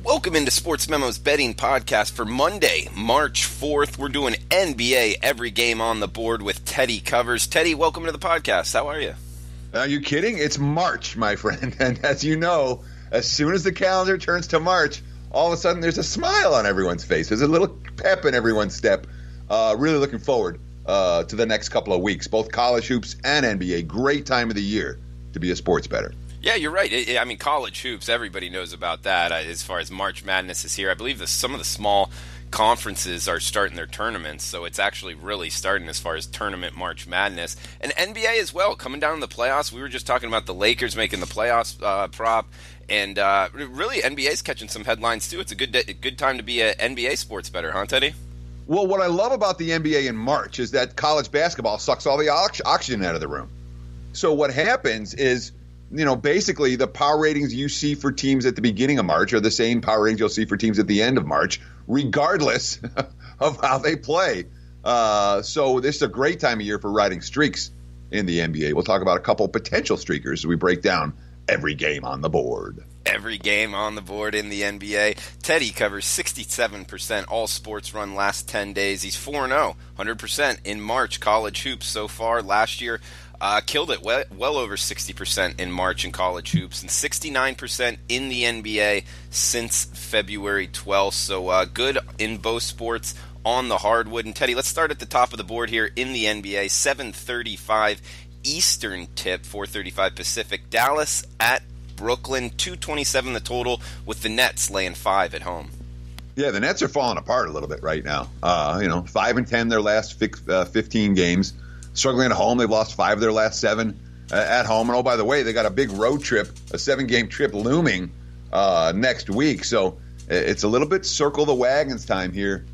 Welcome into Sports Memo's betting podcast for Monday, March 4th. We're doing NBA every game on the board with Teddy Covers. Teddy, welcome to the podcast. How are you? Are you kidding? It's March, my friend. And as you know, as soon as the calendar turns to March, all of a sudden there's a smile on everyone's face. There's a little pep in everyone's step. Really looking forward to the next couple of weeks, both college hoops and NBA. Great time of the year to be a sports bettor. Yeah, you're right. I mean, college hoops, everybody knows about that as far as March Madness is here. I believe some of the small conferences are starting their tournaments, so it's actually really starting as far as tournament March Madness. And NBA as well, coming down in the playoffs. We were just talking about the Lakers making the playoffs prop, and really NBA's catching some headlines too. It's a good time to be an NBA sports bettor, huh, Teddy? Well, what I love about the NBA in March is that college basketball sucks all the oxygen out of the room. So what happens is, basically the power ratings you see for teams at the beginning of March are the same power ratings you'll see for teams at the end of March, regardless of how they play. So this is a great time of year for riding streaks in the NBA. We'll talk about a couple potential streakers as we break down every game on the board. Every game on the board in the NBA. Teddy covers 67% all sports run last 10 days. He's 4-0, 100% in March college hoops so far. Last year, killed it well over 60% in March in college hoops and 69% in the NBA since February 12th. So good in both sports on the hardwood. And Teddy, let's start at the top of the board here in the NBA. 7:35 Eastern tip, 4:35 Pacific. Dallas at Brooklyn, 227 the total, with the Nets laying 5 at home. Yeah, the Nets are falling apart a little bit right now. 5-10 their last 15 games. Struggling at home, they've lost 5 of their last 7 at home. And, oh, by the way, they got a big road trip, a 7-game trip looming next week. So it's a little bit circle the wagons time here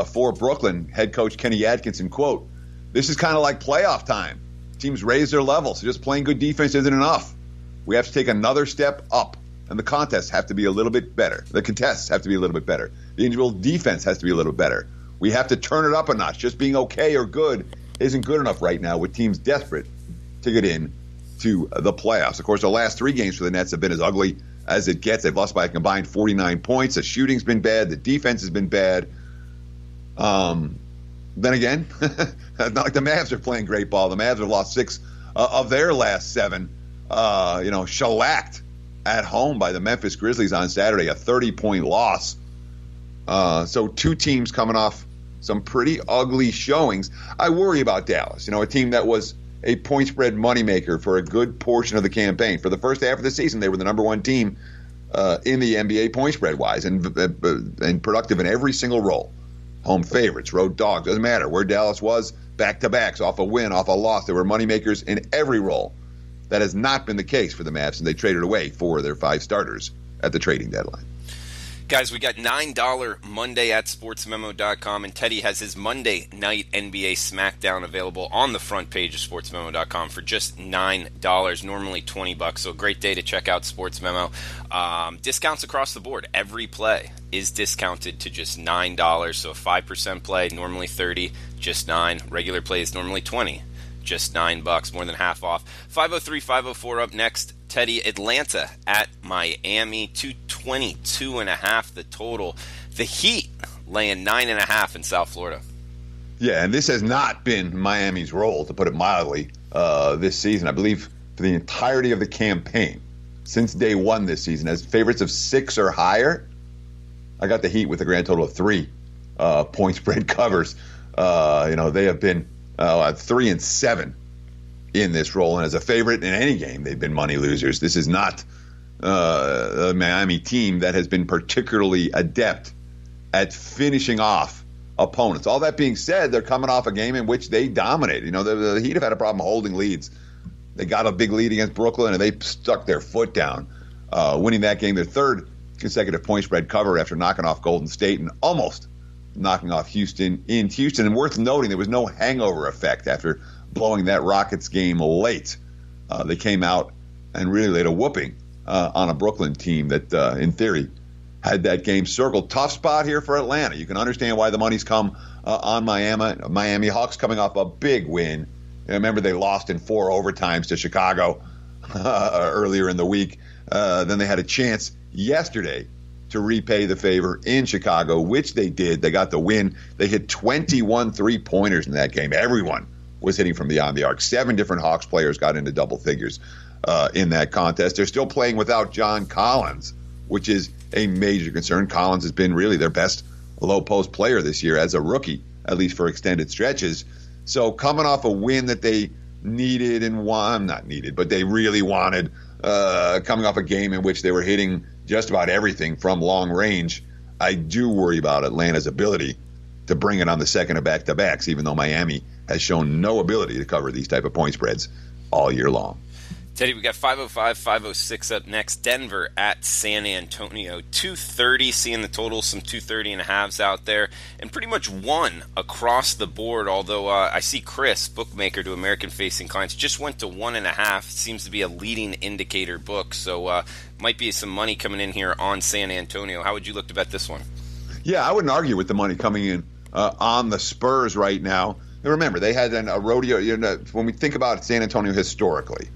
for Brooklyn. Head coach Kenny Atkinson, quote, "This is kind of like playoff time. Teams raise their level, so just playing good defense isn't enough. We have to take another step up, and the contests have to be a little bit better. The contests have to be a little bit better. The individual defense has to be a little better. We have to turn it up a notch. Just being okay or good isn't good enough right now with teams desperate to get in to the playoffs." Of course, the last 3 games for the Nets have been as ugly as it gets. They've lost by a combined 49 points. The shooting's been bad. The defense has been bad. Then again, not like the Mavs are playing great ball. The Mavs have lost 6 of their last 7. Shellacked at home by the Memphis Grizzlies on Saturday, a 30-point loss. So 2 teams coming off some pretty ugly showings. I worry about Dallas, a team that was a point spread moneymaker for a good portion of the campaign. For the first half of the season, they were the number 1 team in the NBA point spread wise and productive in every single role. Home favorites, road dogs, doesn't matter where Dallas was, back-to-backs, off a win, off a loss. They were moneymakers in every role. That has not been the case for the Mavs, and they traded away 4 of their 5 starters at the trading deadline. Guys, we got $9 Monday at sportsmemo.com, and Teddy has his Monday night NBA Smackdown available on the front page of sportsmemo.com for just $9, normally $20. So a great day to check out Sports Memo. Discounts across the board. Every play is discounted to just $9. So a 5% play, normally $30, just $9. Regular play is normally $20. Just $9, more than half off. 503-504 up next. Teddy, Atlanta at Miami, 222.5 the total. The Heat laying 9.5 in South Florida. Yeah, and this has not been Miami's role, to put it mildly, this season. I believe for the entirety of the campaign, since day 1 this season, as favorites of 6 or higher, I got the Heat with a grand total of 3 point spread covers. They have been 3-7 in this role, and as a favorite in any game, they've been money losers. This is not a Miami team that has been particularly adept at finishing off opponents. All that being said, they're coming off a game in which they dominated. The Heat have had a problem holding leads. They got a big lead against Brooklyn, and they stuck their foot down, winning that game, their 3rd consecutive point spread cover after knocking off Golden State and almost knocking off Houston in Houston. And worth noting, there was no hangover effect after blowing that Rockets game late. They came out and really laid a whooping on a Brooklyn team that, in theory, had that game circled. Tough spot here for Atlanta. You can understand why the money's come on Miami. Miami Hawks coming off a big win. Remember, they lost in 4 overtimes to Chicago earlier in the week. Then they had a chance yesterday to repay the favor in Chicago, which they did. They got the win. They hit 21 three-pointers in that game. Everyone was hitting from beyond the arc. 7 different Hawks players got into double figures in that contest. They're still playing without John Collins, which is a major concern. Collins has been really their best low-post player this year as a rookie, at least for extended stretches. So coming off a win that they needed and not needed, but they really wanted, coming off a game in which they were hitting just about everything from long range, I do worry about Atlanta's ability to bring it on the second of back-to-backs, even though Miami has shown no ability to cover these type of point spreads all year long. Teddy, we got 505, 506 up next. Denver at San Antonio. 230, seeing the total, some 230 and a halves out there. And pretty much one across the board, although I see Chris, bookmaker to American-facing clients, just went to 1.5. Seems to be a leading indicator book. So might be some money coming in here on San Antonio. How would you look to bet this one? Yeah, I wouldn't argue with the money coming in on the Spurs right now. And remember, they had a rodeo. When we think about San Antonio historically,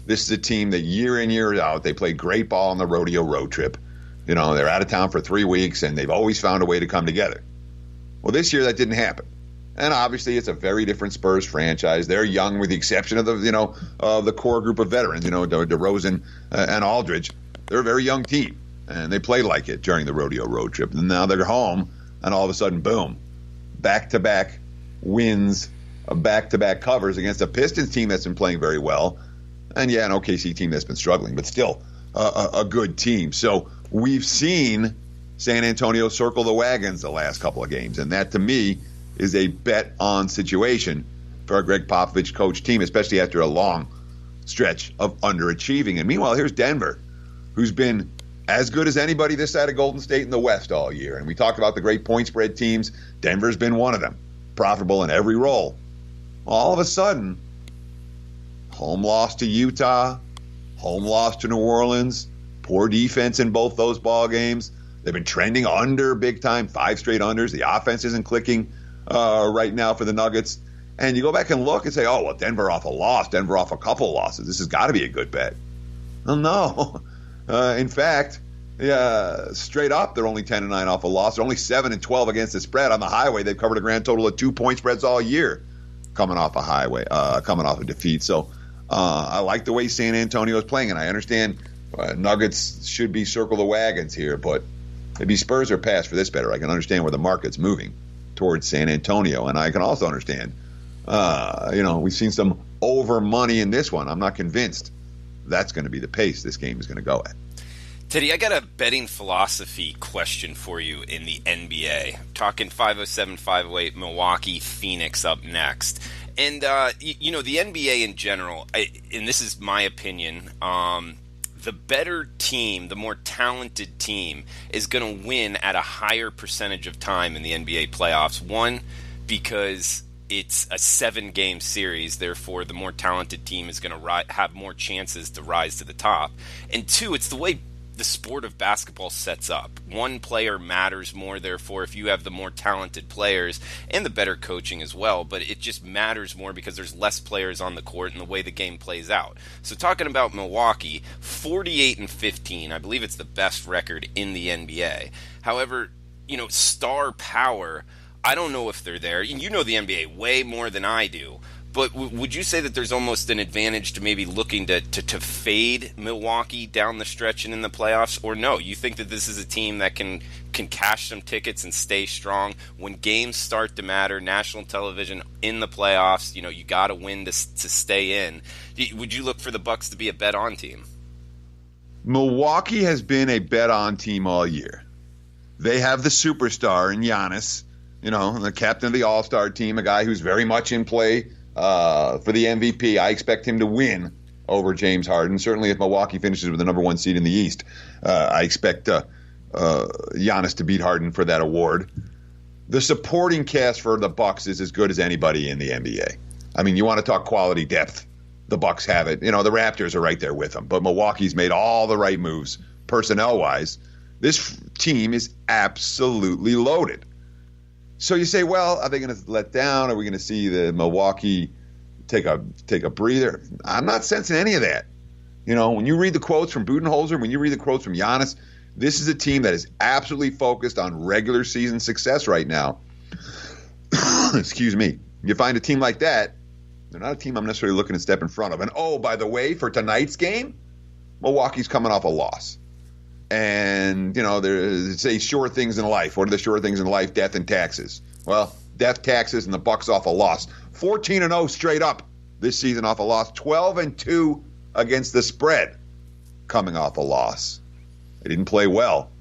this is a team that year in, year out, they play great ball on the rodeo road trip. They're out of town for 3 weeks, and they've always found a way to come together. Well, this year that didn't happen. And obviously it's a very different Spurs franchise. They're young with the exception of the core group of veterans, DeRozan and Aldridge. They're a very young team, and they play like it during the rodeo road trip. And now they're home, and all of a sudden, boom, back-to-back wins, back-to-back covers against a Pistons team that's been playing very well. And yeah, an OKC team that's been struggling, but still a good team. So we've seen San Antonio circle the wagons the last couple of games, and that to me is a bet-on situation for a Greg Popovich coach team, especially after a long stretch of underachieving. And meanwhile, here's Denver, who's been as good as anybody this side of Golden State in the West all year. And we talked about the great point spread teams. Denver's been one of them, profitable in every role. All of a sudden, home loss to Utah, home loss to New Orleans, poor defense in both those ball games. They've been trending under big time, 5 straight unders. The offense isn't clicking right now for the Nuggets. And you go back and look and say, oh, well, Denver off a loss, Denver off a couple of losses. This has got to be a good bet. Well, no. In fact, straight up, they're only 10-9 off a loss. They're only 7-12 against the spread. On the highway, they've covered a grand total of 2-point spreads all year, coming off a defeat. So I like the way San Antonio is playing, and I understand Nuggets should be circle the wagons here, but maybe Spurs are past for this better. I can understand where the market's moving towards San Antonio, and I can also understand, we've seen some over money in this one. I'm not convinced that's going to be the pace this game is going to go at. Teddy, I got a betting philosophy question for you in the NBA. Talking 507, 508, Milwaukee, Phoenix up next. And, the NBA in general, and this is my opinion, the better team, the more talented team, is going to win at a higher percentage of time in the NBA playoffs. One, because it's a 7-game series, therefore the more talented team is going to have more chances to rise to the top. And 2, it's the way the sport of basketball sets up. One player matters more, therefore, if you have the more talented players and the better coaching as well, but it just matters more because there's less players on the court and the way the game plays out. So talking about Milwaukee, 48-15, I believe it's the best record in the NBA. However, star power, I don't know if they're there. You know the NBA way more than I do. But would you say that there's almost an advantage to maybe looking to fade Milwaukee down the stretch and in the playoffs? Or no, you think that this is a team that can cash some tickets and stay strong when games start to matter, national television in the playoffs, you got to win to stay in. Would you look for the Bucks to be a bet-on team? Milwaukee has been a bet-on team all year. They have the superstar in Giannis, the captain of the All-Star team, a guy who's very much in play for the MVP. I expect him to win over James Harden. Certainly if Milwaukee finishes with the number 1 seed in the East, I expect Giannis to beat Harden for that award. The supporting cast for the Bucks is as good as anybody in the NBA. I mean, you want to talk quality depth. The Bucks have it. The Raptors are right there with them. But Milwaukee's made all the right moves personnel-wise. This team is absolutely loaded. So you say, well, are they going to let down? Are we going to see the Milwaukee take a breather? I'm not sensing any of that. When you read the quotes from Budenholzer, when you read the quotes from Giannis, This is a team that is absolutely focused on regular season success right now. Excuse me. You find a team like that, they're not a team I'm necessarily looking to step in front of. And, oh, by the way, for tonight's game, Milwaukee's coming off a loss. And, they say sure things in life. What are the sure things in life? Death and taxes. Well, death, taxes, and the Bucks off a loss. 14-0 straight up this season off a loss. 12-2 against the spread coming off a loss. They didn't play well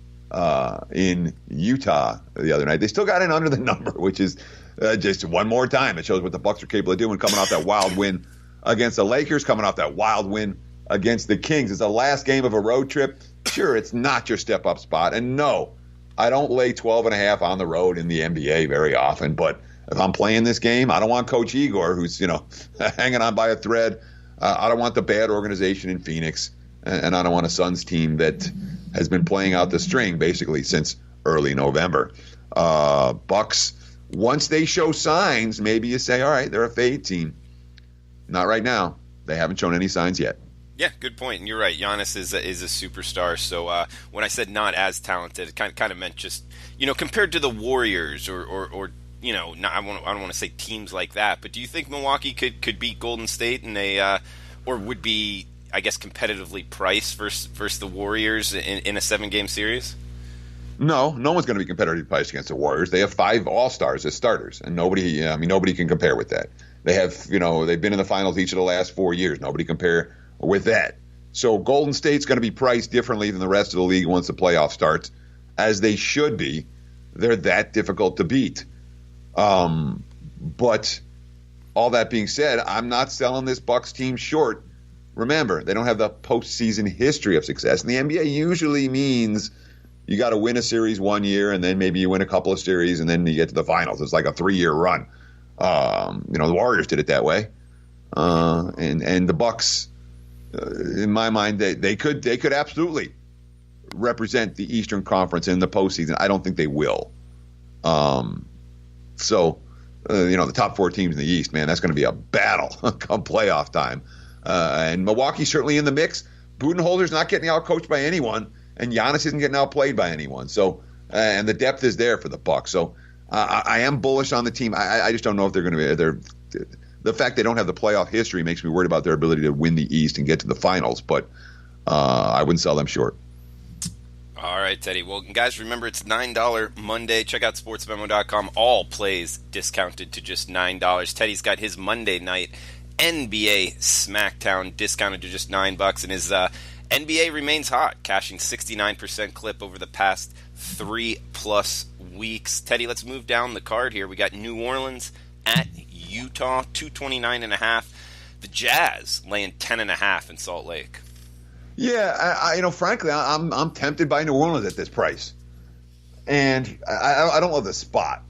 in Utah the other night. They still got in under the number, which is just one more time. It shows what the Bucks are capable of doing, coming off that wild win against the Lakers, coming off that wild win against the Kings. It's the last game of a road trip. Sure, it's not your step-up spot. And no, I don't lay 12.5 on the road in the NBA very often. But if I'm playing this game, I don't want Coach Igor, who's, hanging on by a thread. I don't want the bad organization in Phoenix. And I don't want a Suns team that has been playing out the string basically since early November. Bucks, once they show signs, maybe you say, all right, they're a fade team. Not right now. They haven't shown any signs yet. Yeah, good point. And you're right. Giannis is a superstar. So when I said not as talented, it kind of meant just, compared to the Warriors or not, I don't want to say teams like that. But do you think Milwaukee could beat Golden State in or would be, I guess, competitively priced versus the Warriors in a 7-game series? No one's going to be competitively priced against the Warriors. They have 5 All-Stars as starters, and nobody can compare with that. They have, they've been in the finals each of the last 4 years. Nobody compare with that. So Golden State's going to be priced differently than the rest of the league once the playoff starts, as they should be. They're that difficult to beat. But all that being said, I'm not selling this Bucks team short. Remember, they don't have the postseason history of success. And the NBA usually means you got to win a series one year, and then maybe you win a couple of series, and then you get to the finals. It's like a 3-year run. The Warriors did it that way. And the Bucks, in my mind, they could absolutely represent the Eastern Conference in the postseason. I don't think they will. The top 4 teams in the East, man, that's going to be a battle come playoff time. And Milwaukee's certainly in the mix. Budenholzer's not getting outcoached by anyone, and Giannis isn't getting outplayed by anyone. So, and the depth is there for the Bucks. So, I am bullish on the team. I just don't know if they're going to be. The fact they don't have the playoff history makes me worried about their ability to win the East and get to the finals. But I wouldn't sell them short. All right, Teddy. Well, guys, remember it's $9 Monday. Check out sportsmemo.com. All plays discounted to just $9. Teddy's got his Monday night NBA Smackdown discounted to just $9, and his NBA remains hot, cashing 69% clip over the past 3+ weeks. Teddy, let's move down the card here. We got New Orleans at Utah, 229.5. The Jazz laying 10.5 in Salt Lake. Yeah, frankly, I'm tempted by New Orleans at this price, and I don't love the spot.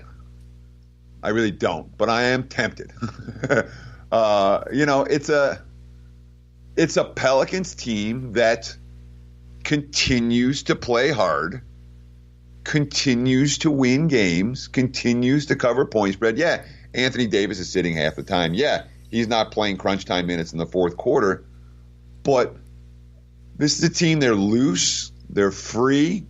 I really don't, but I am tempted. It's a Pelicans team that continues to play hard, continues to win games, continues to cover point spread. Yeah, Anthony Davis is sitting half the time. Yeah, he's not playing crunch time minutes in the fourth quarter, but this is a team, they're loose, they're free,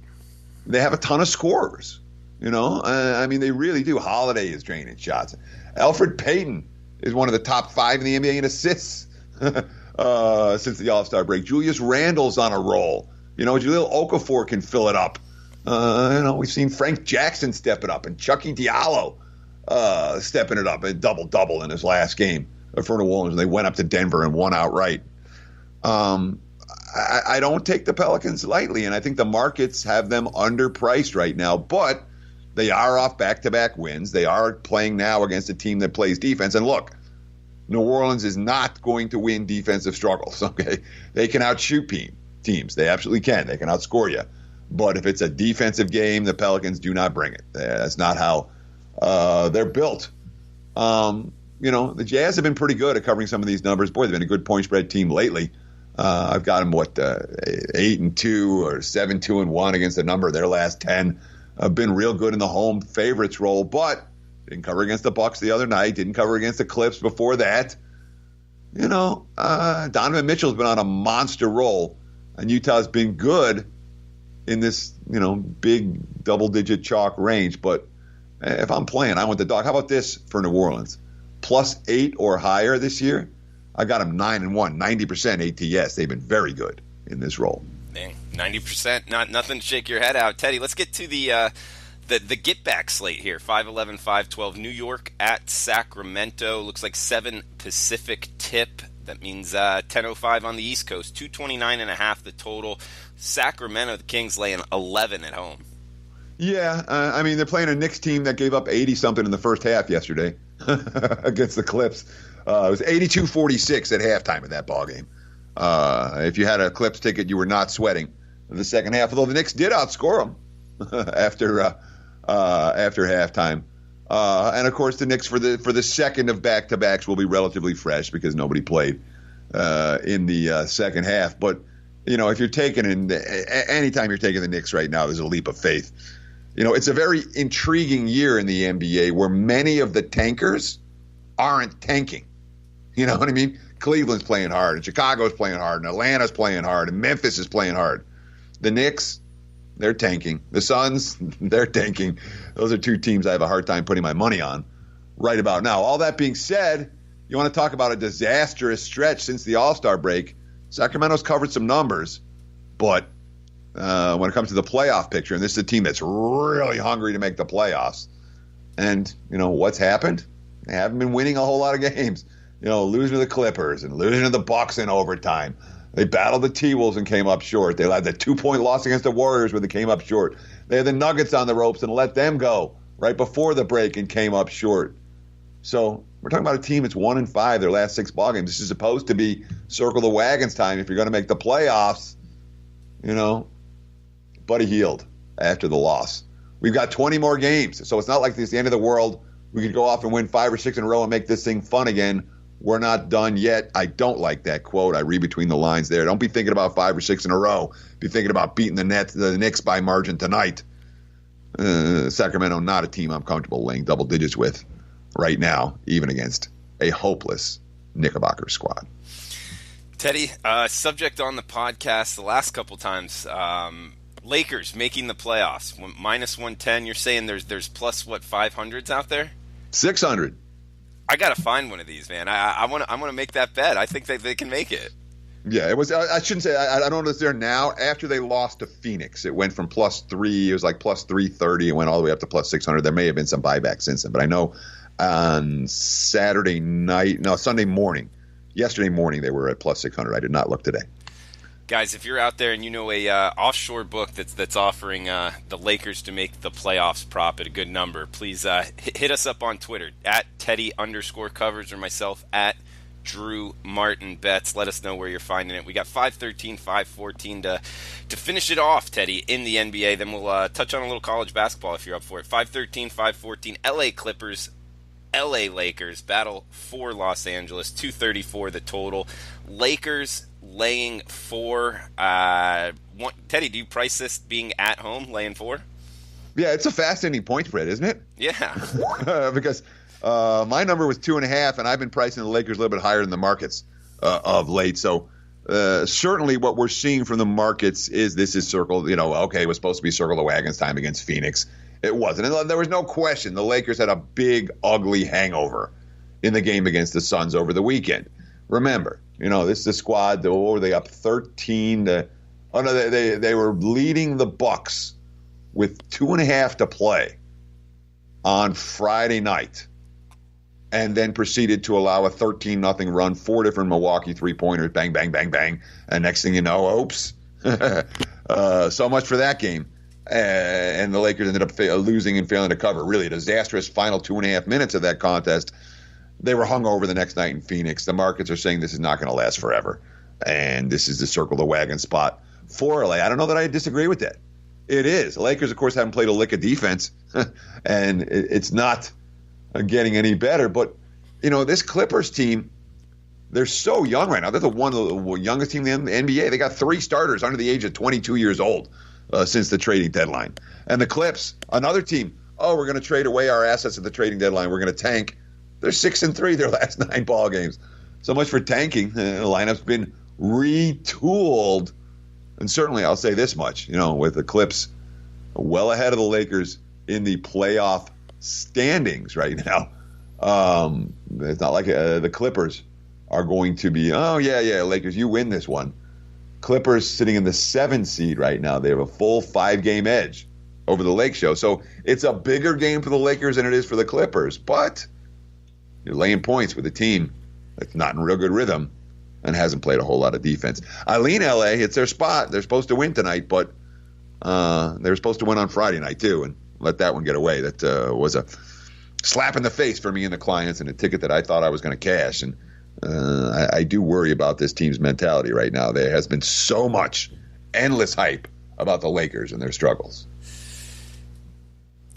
they have a ton of scorers. They really do. Holiday is draining shots. Elfrid Payton is one of the top 5 in the NBA in assists since the All-Star break. Julius Randle's on a roll. Jahlil Okafor can fill it up. We've seen Frank Jackson step it up, and Chucky Diallo stepping it up, a double-double in his last game for New Orleans. They went up to Denver and won outright. I don't take the Pelicans lightly, and I think the markets have them underpriced right now, but they are off back-to-back wins. They are playing now against a team that plays defense. And look, New Orleans is not going to win defensive struggles, okay? They can outshoot teams. They absolutely can. They can outscore you. But if it's a defensive game, the Pelicans do not bring it. That's not how they're built. The Jazz have been pretty good at covering some of these numbers. Boy, they've been a good point spread team lately. I've got them, 8-2 or 7-2-1 against a number of their last 10. Have been real good in the home favorites role, but didn't cover against the Bucks the other night. Didn't cover against the Clips before that. Donovan Mitchell's been on a monster roll, and Utah's been good, in this, big double-digit chalk range. But if I'm playing, I want the dog. How about this for New Orleans? +8 or higher this year. I got them 9-1, 90% ATS. They've been very good in this role. Dang, 90%, nothing to shake your head out. Teddy, let's get to the get-back slate here. 5-11, 5-12, New York at Sacramento. Looks like 7 Pacific tip. That means 10:05 on the East Coast. 229.5 the total. Sacramento, the Kings laying 11 at home. Yeah, they're playing a Knicks team that gave up 80-something in the first half yesterday against the Clips. It was 82-46 at halftime in that ballgame. If you had a Clips ticket, you were not sweating the second half, although the Knicks did outscore them after halftime. And of course, the Knicks for the second of back-to-backs will be relatively fresh because nobody played in the second half. But if you're anytime you're taking the Knicks right now, there's a leap of faith. It's a very intriguing year in the NBA where many of the tankers aren't tanking. You know what I mean? Cleveland's playing hard, and Chicago's playing hard, and Atlanta's playing hard, and Memphis is playing hard. The Knicks, they're tanking. The Suns, they're tanking. Those are two teams I have a hard time putting my money on right about now. All that being said, you want to talk about a disastrous stretch since the All-Star break. Sacramento's covered some numbers, but when it comes to the playoff picture, and this is a team that's really hungry to make the playoffs, and, what's happened? They haven't been winning a whole lot of games. Losing to the Clippers and losing to the Bucks in overtime. They battled the T-Wolves and came up short. They had the 2-point loss against the Warriors where they came up short. They had the Nuggets on the ropes and let them go right before the break and came up short. So we're talking about a team that's 1-5 their last 6 ball games. This is supposed to be circle the wagons time if you're going to make the playoffs. Buddy Hield after the loss. We've got 20 more games, so it's not like it's the end of the world. We could go off and win 5 or 6 in a row and make this thing fun again. We're not done yet. I don't like that quote. I read between the lines there. Don't be thinking about 5 or 6 in a row. Be thinking about beating the Knicks by margin tonight. Sacramento, not a team I'm comfortable laying double digits with right now, even against a hopeless Knickerbocker squad. Teddy, subject on the podcast the last couple times, Lakers making the playoffs. -110. You're saying there's plus what 500s out there? 600. I gotta find one of these, man. I'm gonna make that bet. I think they can make it. Yeah, it was. I shouldn't say. I don't know if it's there now. After they lost to Phoenix, it went from +3. It was like +330. It went all the way up to +600. There may have been some buyback since then, but I know on Sunday morning, yesterday morning they were at +600. I did not look today. Guys, if you're out there and you know a offshore book that's offering the Lakers to make the playoffs prop at a good number, please hit us up on Twitter at Teddy_covers or myself at Drew Martin Bets. Let us know where you're finding it. We got 513, 514 to finish it off, Teddy, in the NBA. Then we'll touch on a little college basketball if you're up for it. 513, 514, LA Clippers, LA Lakers battle for Los Angeles. 234 the total. Lakers laying 4. Teddy, do you price this being at home, laying 4? Yeah, it's a fascinating point spread, isn't it? Yeah. Because my number was 2.5, and I've been pricing the Lakers a little bit higher than the markets of late. So certainly what we're seeing from the markets is this is circle. Okay, it was supposed to be circle the wagons time against Phoenix. It wasn't. And there was no question. The Lakers had a big, ugly hangover in the game against the Suns over the weekend. Remember, this is a squad that were they up 13 to – oh, no, they were leading the Bucks with 2.5 to play on Friday night and then proceeded to allow a 13-0 run, 4 different Milwaukee three-pointers, bang, bang, bang, bang. And next thing you know, oops. So much for that game. And the Lakers ended up losing and failing to cover. Really a disastrous final 2.5 minutes of that contest. They were hung over the next night in Phoenix. The markets are saying this is not going to last forever. And this is the circle the wagon spot for LA. I don't know that I disagree with that. It is. The Lakers, of course, haven't played a lick of defense. And it's not getting any better. But, this Clippers team, they're so young right now. They're one of the youngest team in the NBA. They got 3 starters under the age of 22 years old since the trading deadline. And the Clips, another team, we're going to trade away our assets at the trading deadline. We're going to tank. They're 6-3 their last 9 ball games. So much for tanking. The lineup's been retooled And certainly I'll say this much, with the Clips well ahead of the Lakers in the playoff standings right now. It's not like the Clippers are going to be, Lakers, you win this one. Clippers sitting in the 7th seed right now. They have a full 5-game edge over the Lake Show. So it's a bigger game for the Lakers than it is for the Clippers. But you're laying points with a team that's not in real good rhythm and hasn't played a whole lot of defense. I lean LA. It's their spot. They're supposed to win tonight, but they were supposed to win on Friday night too and let that one get away. That was a slap in the face for me and the clients and a ticket that I thought I was going to cash. And I do worry about this team's mentality right now. There has been so much endless hype about the Lakers and their struggles.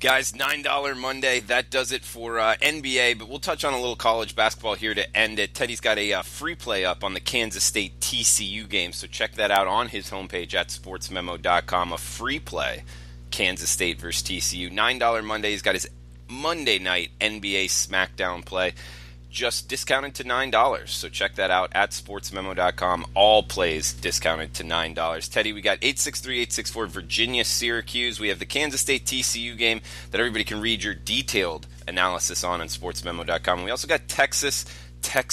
Guys, $9 Monday. That does it for NBA, but we'll touch on a little college basketball here to end it. Teddy's got a free play up on the Kansas State TCU game, so check that out on his homepage at sportsmemo.com. A free play, Kansas State versus TCU. $9 Monday. He's got his Monday night NBA SmackDown play. Just discounted to $9. So check that out at sportsmemo.com. All plays discounted to $9. Teddy, we got 863-864 Virginia-Syracuse. We have the Kansas State TCU game that everybody can read your detailed analysis on sportsmemo.com. We also got Texas Tech.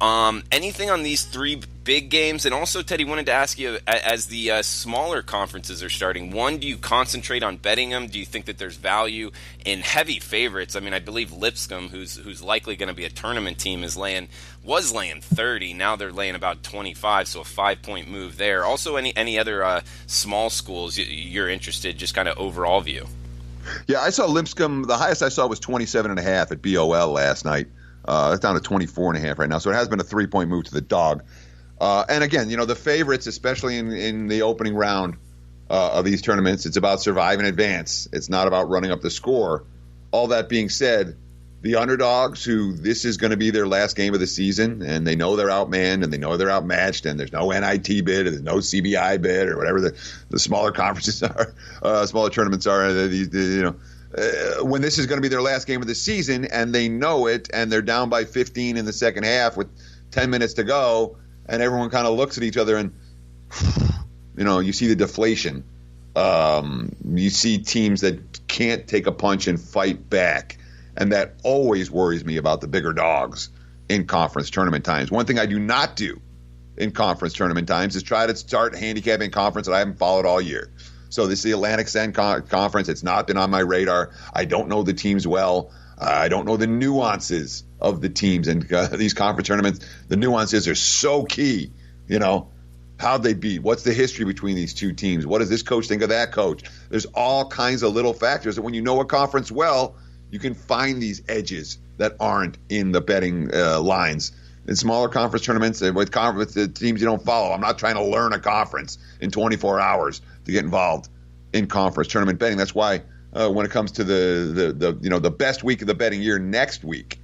Anything on these three big games? And also, Teddy, wanted to ask you, as the smaller conferences are starting, one, do you concentrate on betting them? Do you think that there's value in heavy favorites? I mean, I believe Lipscomb, who's likely going to be a tournament team, was laying 30. Now they're laying about 25, so a 5-point move there. Also, any other small schools you're interested, just kind of overall view? Yeah, I saw Lipscomb. The highest I saw was 27.5 at BOL last night. It's down to 24.5 right now, so it has been a 3-point move to the dog. And again, the favorites, especially in the opening round of these tournaments, it's about survive and advance. It's not about running up the score. All that being said, the underdogs, who this is going to be their last game of the season, and they know they're outmanned and they know they're outmatched, and there's no NIT bid, or there's no CBI bid, or whatever the smaller conferences are, smaller tournaments are. When this is going to be their last game of the season and they know it and they're down by 15 in the second half with 10 minutes to go and everyone kind of looks at each other and, you see the deflation. You see teams that can't take a punch and fight back. And that always worries me about the bigger dogs in conference tournament times. One thing I do not do in conference tournament times is try to start handicapping conference that I haven't followed all year. So this is the Atlantic 10 Conference. It's not been on my radar. I don't know the teams well. I don't know the nuances of the teams. And these conference tournaments, the nuances are so key. How'd they beat? What's the history between these two teams? What does this coach think of that coach? There's all kinds of little factors that when you know a conference well, you can find these edges that aren't in the betting lines. In smaller conference tournaments, with the teams you don't follow, I'm not trying to learn a conference in 24 hours to get involved in conference tournament betting. That's why when it comes to the best week of the betting year next week,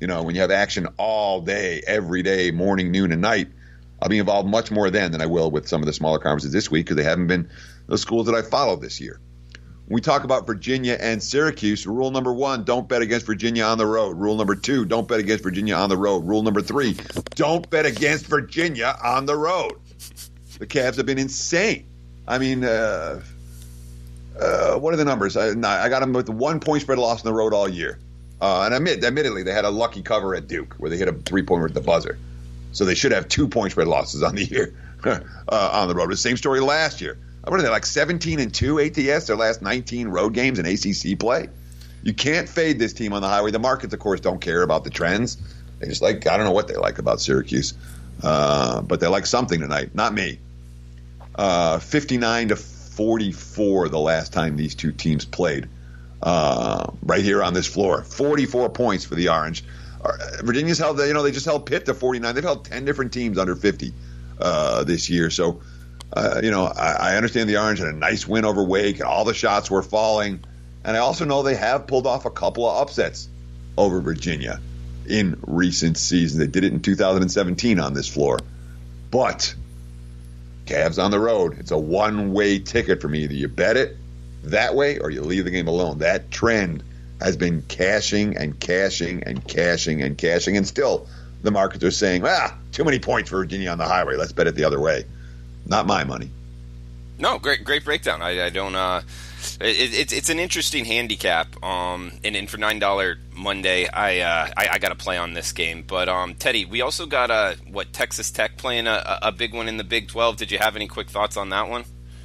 when you have action all day, every day, morning, noon, and night, I'll be involved much more then than I will with some of the smaller conferences this week because they haven't been the schools that I followed this year. When we talk about Virginia and Syracuse, rule number 1, don't bet against Virginia on the road. Rule number 2, don't bet against Virginia on the road. Rule number 3, don't bet against Virginia on the road. The Cavs have been insane. I mean, what are the numbers? I got them with the 1 point spread loss on the road all year. And admittedly, they had a lucky cover at Duke where they hit a 3-pointer at the buzzer. So they should have 2 point spread losses on the year on the road. The same story last year. What are they, like 17-2 ATS, their last 19 road games in ACC play? You can't fade this team on the highway. The markets, of course, don't care about the trends. They just I don't know what they like about Syracuse. But they like something tonight. Not me. 59-44 the last time these two teams played. Right here on this floor. 44 points for the Orange. Virginia's held, they just held Pitt to 49. They've held 10 different teams under 50 this year. So, I understand the Orange had a nice win over Wake, and all the shots were falling. And I also know they have pulled off a couple of upsets over Virginia in recent seasons. They did it in 2017 on this floor. But Cavs on the road, it's a one-way ticket for me. Either you bet it that way or you leave the game alone. That trend has been cashing and cashing and cashing and cashing. And still, the markets are saying, too many points for Virginia on the highway. Let's bet it the other way. Not my money. No, great breakdown. I don't. It's an interesting handicap. And for $9 Monday, I got to play on this game. But Teddy, we also got Texas Tech playing a big one in the Big 12. Did you have any quick thoughts on that one?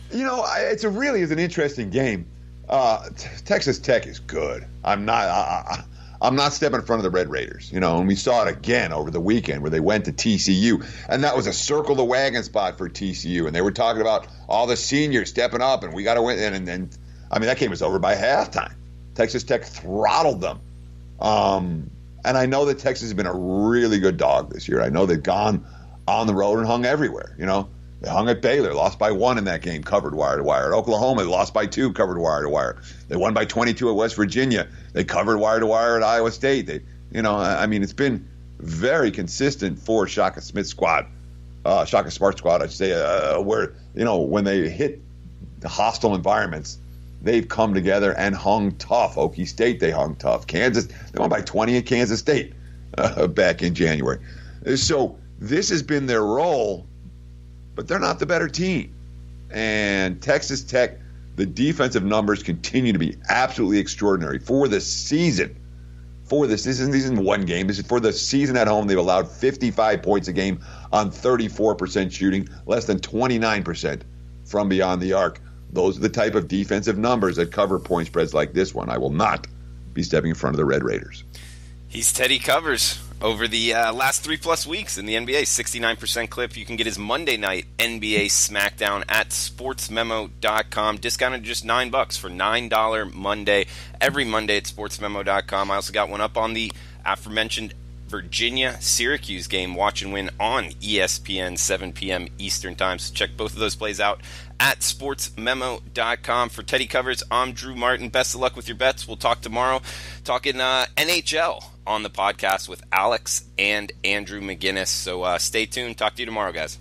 It's really is an interesting game. Texas Tech is good. I'm not stepping in front of the Red Raiders, and we saw it again over the weekend where they went to TCU, and that was a circle the wagon spot for TCU, and they were talking about all the seniors stepping up, and we got to win, and that game was over by halftime. Texas Tech throttled them, and I know that Texas has been a really good dog this year. I know they've gone on the road and hung everywhere, They hung at Baylor, lost by 1 in that game, covered wire to wire. At Oklahoma, they lost by 2, covered wire to wire. They won by 22 at West Virginia. They covered wire to wire at Iowa State. It's been very consistent for Shaka Smart squad, I should say, where, when they hit the hostile environments, they've come together and hung tough. Okie State, they hung tough. Kansas, they won by 20 at Kansas State back in January. So this has been their role, but they're not the better team. And Texas Tech, the defensive numbers continue to be absolutely extraordinary for the season. This isn't one game. This is for the season at home. They've allowed 55 points a game on 34% shooting, less than 29% from beyond the arc. Those are the type of defensive numbers that cover point spreads like this one. I will not be stepping in front of the Red Raiders. He's Teddy Covers. Over the last 3+ weeks in the NBA, 69% clip. You can get his Monday night NBA Smackdown at sportsmemo.com. Discounted just $9 for $9 Monday. Every Monday at sportsmemo.com. I also got one up on the aforementioned Virginia-Syracuse game. Watch and win on ESPN, 7 p.m. Eastern Time. So check both of those plays out at sportsmemo.com. For Teddy Covers, I'm Drew Martin. Best of luck with your bets. We'll talk tomorrow. Talking NHL on the podcast with Alex and Andrew McGinnis. So stay tuned. Talk to you tomorrow, guys.